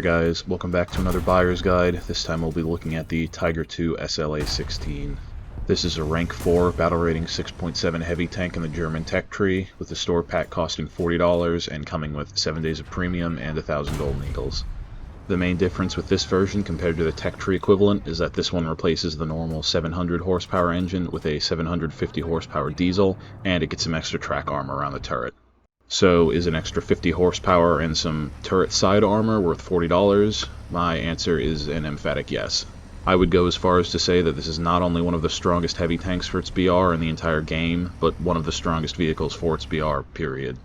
there guys, welcome back to another buyer's guide. This time we'll be looking at the Tiger II SLA-16. This is a rank 4 battle rating 6.7 heavy tank in the German tech tree, with the store pack costing $40 and coming with 7 days of premium and 1,000 golden eagles. The main difference with this version compared to the tech tree equivalent is that this one replaces the normal 700 horsepower engine with a 750 horsepower diesel, and it gets some extra track armor around the turret. So is an extra 50 horsepower and some turret side armor worth $40? My answer is an emphatic yes. I would go as far as to say that this is not only one of the strongest heavy tanks for its BR in the entire game, but one of the strongest vehicles for its BR, period.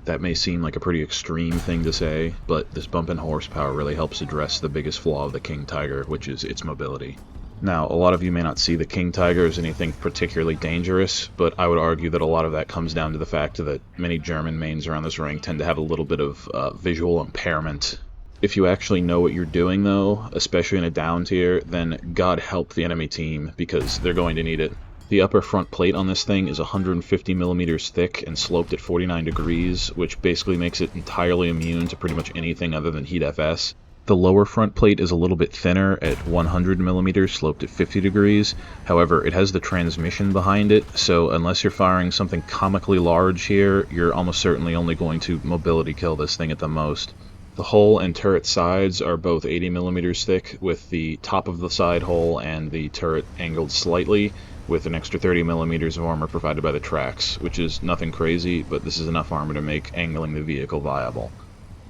That may seem like a pretty extreme thing to say, but this bump in horsepower really helps address the biggest flaw of the King Tiger, which is its mobility. Now, a lot of you may not see the King Tiger as anything particularly dangerous, but I would argue that a lot of that comes down to the fact that many German mains around this ring tend to have a little bit of visual impairment. If you actually know what you're doing though, especially in a down tier, then God help the enemy team, because they're going to need it. The upper front plate on this thing is 150 millimeters thick and sloped at 49 degrees, which basically makes it entirely immune to pretty much anything other than heat FS. The lower front plate is a little bit thinner at 100 millimeters, sloped at 50 degrees. However, it has the transmission behind it, so unless you're firing something comically large here, you're almost certainly only going to mobility kill this thing at the most. The hull and turret sides are both 80 millimeters thick, with the top of the side hull and the turret angled slightly, with an extra 30 millimeters of armor provided by the tracks, which is nothing crazy, but this is enough armor to make angling the vehicle viable.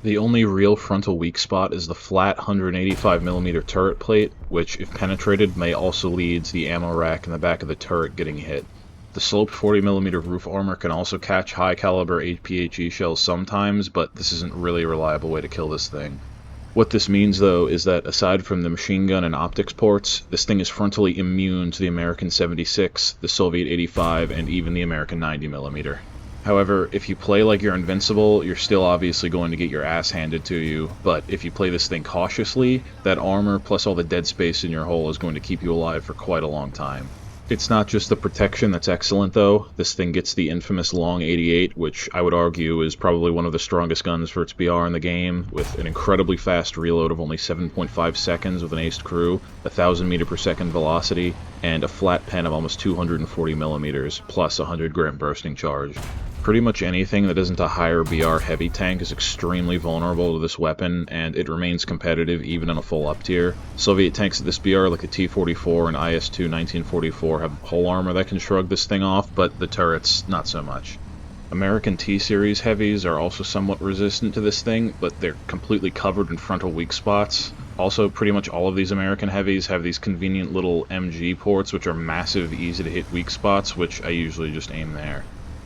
The only real frontal weak spot is the flat 185mm turret plate, which, if penetrated, may also lead to the ammo rack in the back of the turret getting hit. The sloped 40mm roof armor can also catch high-caliber APHE shells sometimes, but this isn't really a reliable way to kill this thing. What this means, though, is that aside from the machine gun and optics ports, this thing is frontally immune to the American 76, the Soviet 85, and even the American 90mm. However, if you play like you're invincible, you're still obviously going to get your ass handed to you, but if you play this thing cautiously, that armor plus all the dead space in your hull is going to keep you alive for quite a long time. It's not just the protection that's excellent though. This thing gets the infamous long 88, which I would argue is probably one of the strongest guns for its BR in the game, with an incredibly fast reload of only 7.5 seconds with an aced crew, 1,000 meter per second velocity, and a flat pen of almost 240 millimeters, plus 100 gram bursting charge. Pretty much anything that isn't a higher BR heavy tank is extremely vulnerable to this weapon, and it remains competitive even in a full up tier. Soviet tanks at this BR like the T-44 and IS-2 1944 have hull armor that can shrug this thing off, but the turrets not so much. American T-Series heavies are also somewhat resistant to this thing, but they're completely covered in frontal weak spots. Also, pretty much all of these American heavies have these convenient little MG ports, which are massive, easy to hit weak spots, which I usually just aim there.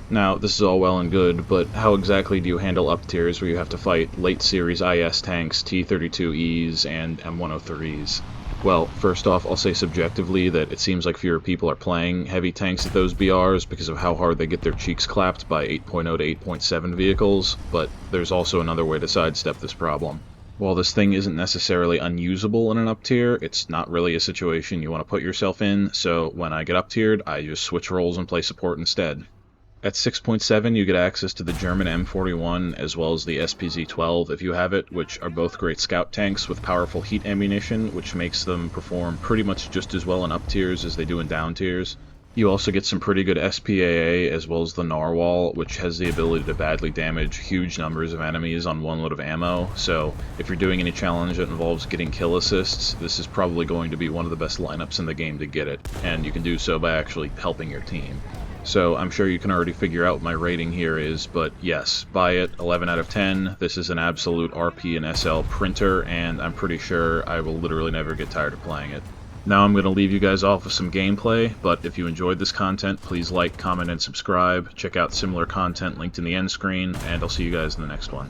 Now, this is all well and good, but how exactly do you handle up tiers where you have to fight late series IS tanks, T-32Es, and M103s? Well, first off, I'll say subjectively that it seems like fewer people are playing heavy tanks at those BRs because of how hard they get their cheeks clapped by 8.0 to 8.7 vehicles, but there's also another way to sidestep this problem. While this thing isn't necessarily unusable in an up tier, it's not really a situation you want to put yourself in, so when I get up tiered, I just switch roles and play support instead. At 6.7, you get access to the German M41 as well as the SPZ-12 if you have it, which are both great scout tanks with powerful heat ammunition, which makes them perform pretty much just as well in up tiers as they do in down tiers. You also get some pretty good SPAA as well as the Narwhal, which has the ability to badly damage huge numbers of enemies on one load of ammo, so if you're doing any challenge that involves getting kill assists, this is probably going to be one of the best lineups in the game to get it, and you can do so by actually helping your team. So I'm sure you can already figure out what my rating here is, but yes, buy it, 11 out of 10. This is an absolute RP and SL printer, and I'm pretty sure I will literally never get tired of playing it. Now I'm going to leave you guys off with some gameplay, but if you enjoyed this content, please like, comment, and subscribe. Check out similar content linked in the end screen, and I'll see you guys in the next one.